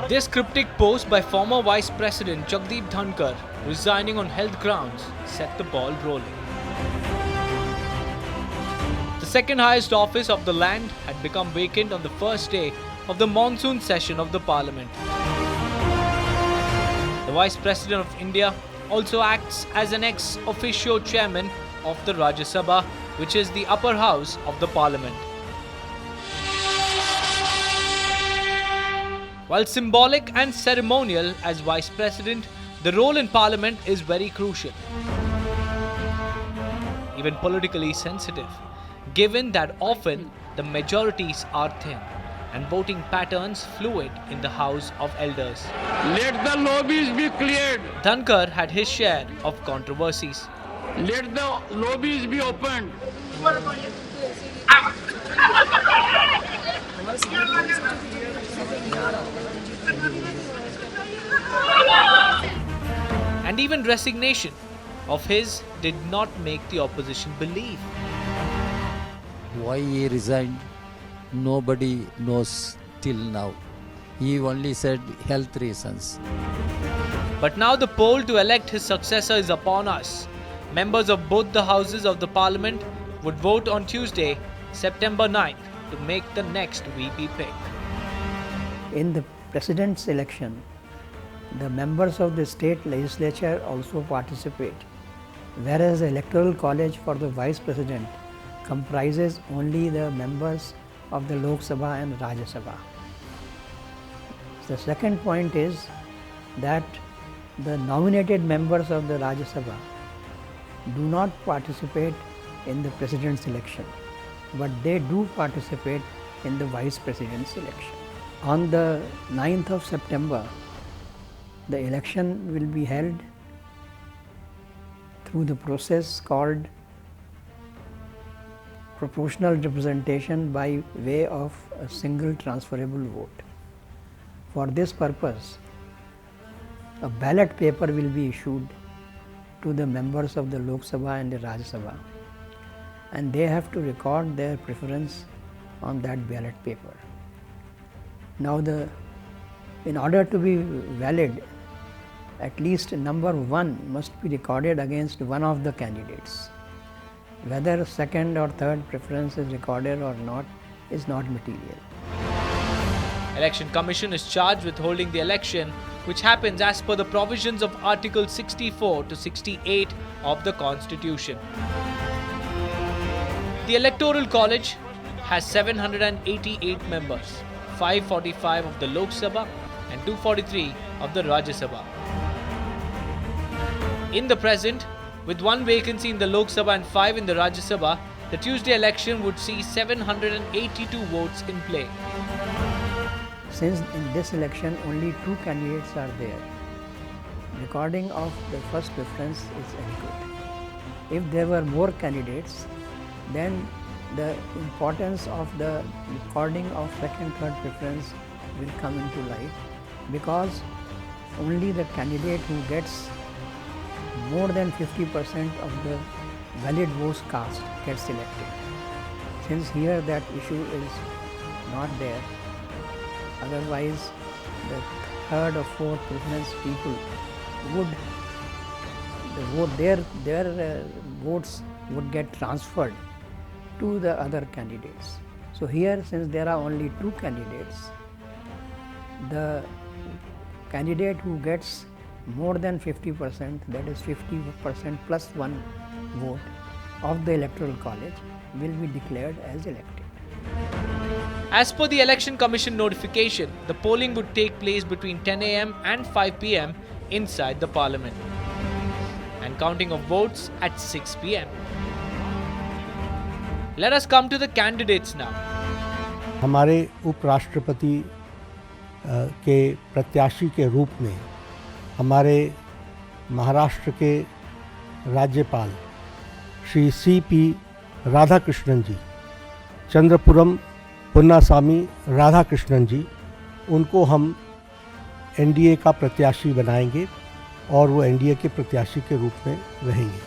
This cryptic post by former Vice President Jagdeep Dhankar, resigning on health grounds, set the ball rolling. The second highest office of the land had become vacant on the first day of the monsoon session of the parliament. The Vice President of India also acts as an ex officio chairman of the Rajya Sabha, which is the upper house of the parliament. While symbolic and ceremonial as Vice President, the role in Parliament is very crucial, even politically sensitive, given that often the majorities are thin and voting patterns fluid in the House of Elders. Let the lobbies be cleared. Dhankar had his share of controversies. Let the lobbies be opened. And even resignation of his did not make the opposition believe. Why he resigned, nobody knows till now. He only said health reasons. But now the poll to elect his successor is upon us. Members of both the houses of the parliament would vote on Tuesday, September 9th, to make the next VP pick. In the president's election, the members of the state legislature also participate, whereas the electoral college for the vice president comprises only the members of the Lok Sabha and Rajya Sabha. The second point is that the nominated members of the Rajya Sabha do not participate in the president's election, but they do participate in the vice president's election. On the 9th of September, the election will be held through the process called proportional representation by way of a single transferable vote. For this purpose, a ballot paper will be issued to the members of the Lok Sabha and the Rajya Sabha, and they have to record their preference on that ballot paper. Now, in order to be valid, at least number 1 must be recorded against one of the candidates. Whether second or third preference is recorded or not is not material. Election Commission is charged with holding the election, which happens as per the provisions of Article 64 to 68 of the Constitution. The Electoral College has 788 members, 545 of the Lok Sabha and 243 of the Rajya Sabha. In the present, with 1 vacancy in the Lok Sabha and 5 in the Rajya Sabha, the Tuesday election would see 782 votes in play. Since in this election only 2 candidates are there, recording of the first preference is adequate. If there were more candidates, then the importance of the recording of second, third preference will come into light, because only the candidate who gets more than 50% of the valid votes cast gets elected. Since here that issue is not there, otherwise the third or fourth preference people would vote, their votes would get transferred to the other candidates. So here, since there are only 2 candidates, the candidate who gets more than 50%, that is 50% plus 1 vote of the electoral college, will be declared as elected. As per the Election Commission notification, the polling would take place between 10 am and 5 pm inside the parliament, and counting of votes at 6 pm. Let us come to the candidates now. हमारे उपराष्ट्रपति के प्रत्याशी के रूप में हमारे महाराष्ट्र के राज्यपाल श्री C.P. राधाकृष्णन जी, चंद्रपुरम पुन्नास्वामी राधाकृष्णन जी, उनको हम एनडीए का प्रत्याशी बनाएंगे और वो एनडीए के प्रत्याशी के रूप में रहेंगे।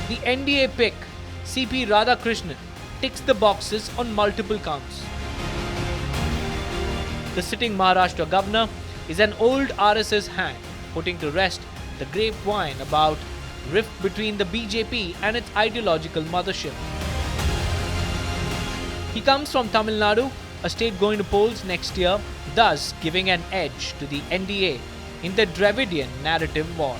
The NDA pick, C.P. Radhakrishnan, ticks the boxes on multiple counts. The sitting Maharashtra governor is an old RSS hand, putting to rest the grapevine about rift between the BJP and its ideological mothership. He comes from Tamil Nadu, a state going to polls next year, thus giving an edge to the NDA in the Dravidian narrative war.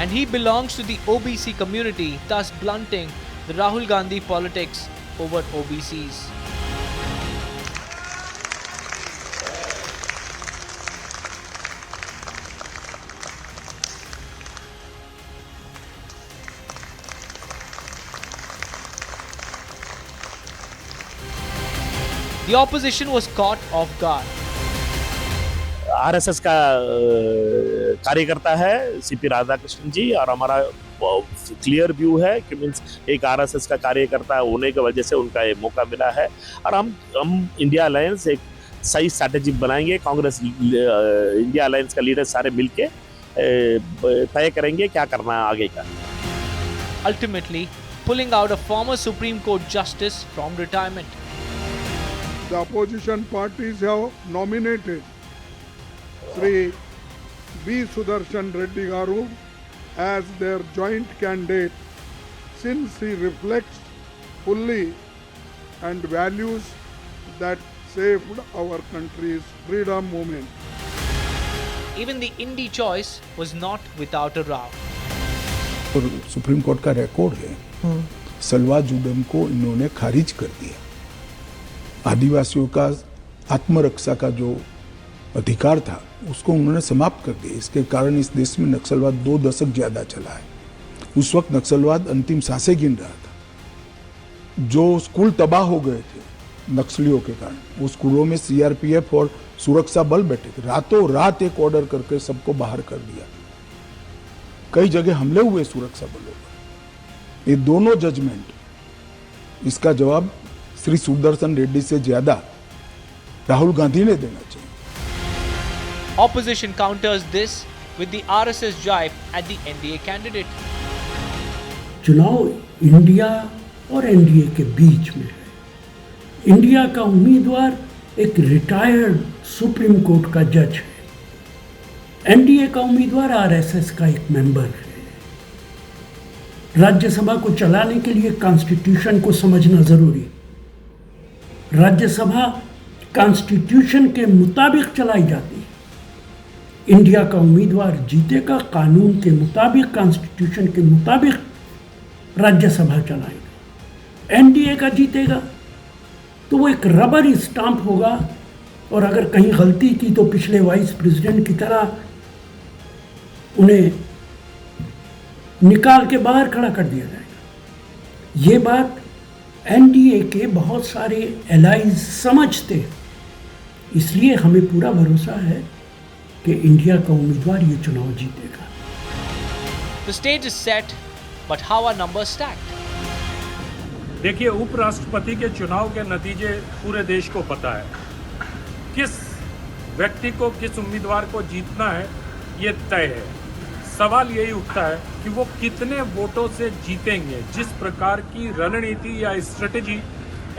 And he belongs to the OBC community, thus blunting the Rahul Gandhi politics over OBCs. The opposition was caught off guard. RSS का कार्यकर्ता है CP Radhakrishnan जी, और हमारा clear view है कि means एक RSS का कार्यकर्ता होने की वजह से उनका ये मौका मिला है, और हम इंडिया अलायंस एक सही स्ट्रैटेजी बनाएंगे। कांग्रेस इंडिया अलायंस का लीडर सारे मिलके तय करेंगे क्या करना है आगे का। Ultimately, pulling out a former Supreme Court justice from retirement. The opposition parties have nominated Sri B. Sudarshan Reddy Garu as their joint candidate, since he reflects fully and values that saved our country's freedom movement. Even the Indie choice was not without a row. और supreme court का record है, सलवा जुडम को इन्होंने खारिज कर दिया। आदिवासियों का आत्मरक्षा का जो अधिकार था उसको उन्होंने समाप्त कर दिया। इसके कारण इस देश में नक्सलवाद 2 दशक ज्यादा चला है। उस वक्त नक्सलवाद अंतिम सांसें गिन रहा था। जो स्कूल तबाह हो गए थे नक्सलियों के कारण, वो स्कूलों में सीआरपीएफ और सुरक्षा बल बैठे थे। रातों रात एक ऑर्डर करके सबको बाहर कर दिया। कई जगह हमले हुए सुरक्षा बलों पर। ये दोनों जजमेंट, इसका जवाब श्री सुदर्शन रेड्डी से ज्यादा राहुल गांधी ने देना चाहिए। Opposition counters this with the RSS jibe at the NDA candidate. चुनाव इंडिया और एनडीए के बीच में है। इंडिया का उम्मीदवार एक रिटायर्ड सुप्रीम कोर्ट का जज है। एनडीए का उम्मीदवार आरएसएस का एक मेंबर है। राज्यसभा को चलाने के लिए कॉन्स्टिट्यूशन को समझना जरूरी। राज्यसभा कॉन्स्टिट्यूशन के मुताबिक चलाई जाती है। इंडिया का उम्मीदवार जीतेगा, कानून के मुताबिक, कॉन्स्टिट्यूशन के मुताबिक राज्यसभा चलाएगा। एनडीए का जीतेगा तो वो एक रबर स्टाम्प होगा, और अगर कहीं गलती की तो पिछले वाइस प्रेसिडेंट की तरह उन्हें निकाल के बाहर खड़ा कर दिया जाएगा। ये बात एनडीए के बहुत सारे एलाइज समझते हैं, इसलिए हमें पूरा भरोसा है कि इंडिया का उम्मीदवार ये चुनाव जीतेगा। The stage is set, but how are numbers stacked? देखिए, उपराष्ट्रपति के चुनाव के नतीजे पूरे देश को पता है। किस व्यक्ति को, किस उम्मीदवार को जीतना है ये तय है। सवाल यही उठता है कि वो कितने वोटों से जीतेंगे। जिस प्रकार की रणनीति या स्ट्रेटेजी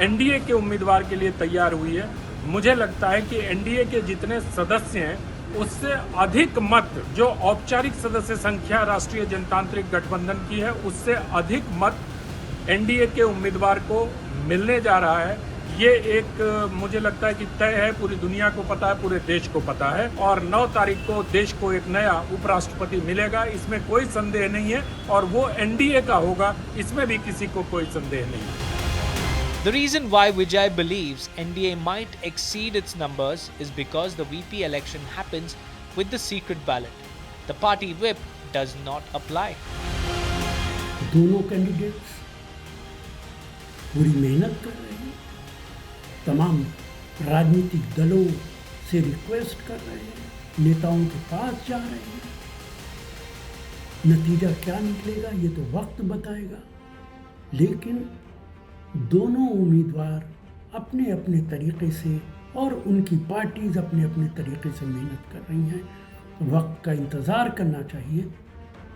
एनडीए के उम्मीदवार के लिए तैयार हुई है, मुझे लगता है कि एनडीए के जितने सदस्य हैं उससे अधिक मत, जो औपचारिक सदस्य संख्या राष्ट्रीय जनतांत्रिक गठबंधन की है, उससे अधिक मत एनडीए के उम्मीदवार को मिलने जा रहा है। ये एक मुझे लगता है कि तय है, पूरी दुनिया को पता है, पूरे देश को पता है, और 9 तारीख को देश को एक नया उपराष्ट्रपति मिलेगा, इसमें कोई संदेह नहीं है, और वो एनडीए का होगा, इसमें भी किसी को कोई संदेह नहीं है। The reason why Vijay believes NDA might exceed its numbers is because the VP election happens with the secret ballot. The party whip does not apply. दोनों कैंडिडेट्स पूरी मेहनत कर रहे हैं, तमाम राजनीतिक दलों से रिक्वेस्ट कर रहे हैं, नेताओं के पास जा रहे हैं। नतीजा क्या निकलेगा ये तो वक्त बताएगा, लेकिन दोनों उम्मीदवार अपने अपने तरीके से और उनकी पार्टीज अपने अपने तरीके से मेहनत कर रही हैं। वक्त का इंतज़ार करना चाहिए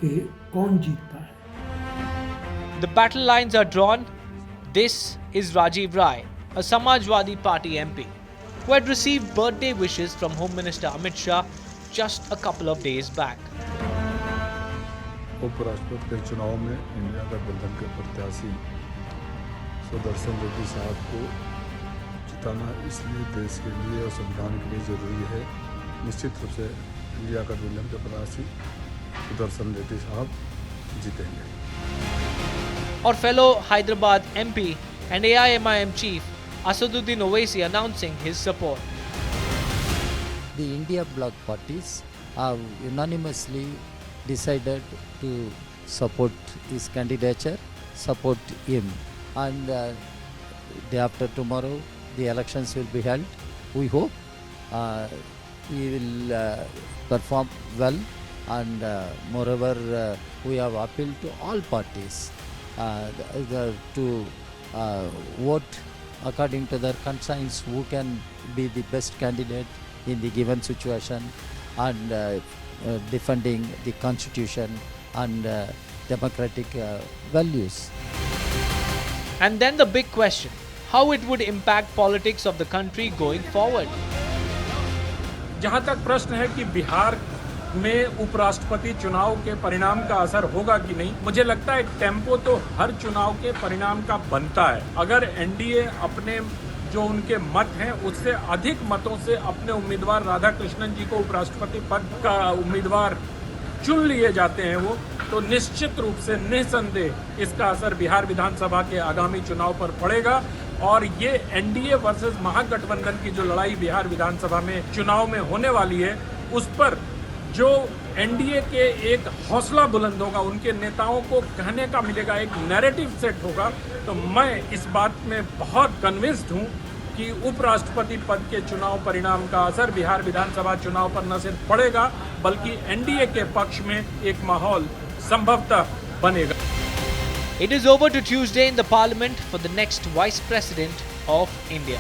कि कौन जीतता है। The battle lines are drawn. This is Rajiv Rai, a Samajwadi Party MP, who had received birthday wishes from Home Minister Amit Shah just a couple of days back. उपराष्ट्रपति के चुनाव में इंडिया गठबंधन के प्रत्याशी सुदर्शन रेड्डी साहब को जिताना इसलिए देश के लिए और संविधान के लिए जरूरी है। निश्चित रूप से इंडिया गठबंधन के प्रत्याशी सुदर्शन रेड्डी साहब जीतेंगे। Or fellow Hyderabad MP and AIMIM chief Asaduddin Owaisi announcing his support. The India bloc parties have unanimously decided to support his candidature, support him, and day after tomorrow the elections will be held. We hope he will perform well, and moreover we have appealed to all parties to vote according to their conscience who can be the best candidate in the given situation, and defending the constitution and democratic values. And then the big question, how it would impact politics of the country going forward. जहां तक प्रश्न है कि बिहार में उपराष्ट्रपति चुनाव के परिणाम का असर होगा कि नहीं, मुझे लगता है टेम्पो तो हर चुनाव के परिणाम का बनता है। अगर एनडीए अपने जो उनके मत हैं उससे अधिक मतों से अपने उम्मीदवार राधाकृष्णन जी को उपराष्ट्रपति पद का उम्मीदवार चुन लिए जाते हैं वो, तो निश्चित रूप से निसंदेह इसका असर बिहार विधानसभा के आगामी चुनाव पर पड़ेगा। और ये एनडीए वर्सेस महागठबंधन की जो लड़ाई बिहार विधानसभा में चुनाव में होने वाली है, उस पर जो एनडीए के एक हौसला बुलंद होगा, उनके नेताओं को कहने का मिलेगा, एक नैरेटिव सेट होगा। तो मैं इस बात में बहुत कन्विंस्ड हूँ कि उपराष्ट्रपति पद के चुनाव परिणाम का असर बिहार विधानसभा चुनाव पर न सिर्फ पड़ेगा बल्कि एनडीए के पक्ष में एक माहौल संभवतः बनेगा। It is over to Tuesday in the Parliament for the next Vice President of India.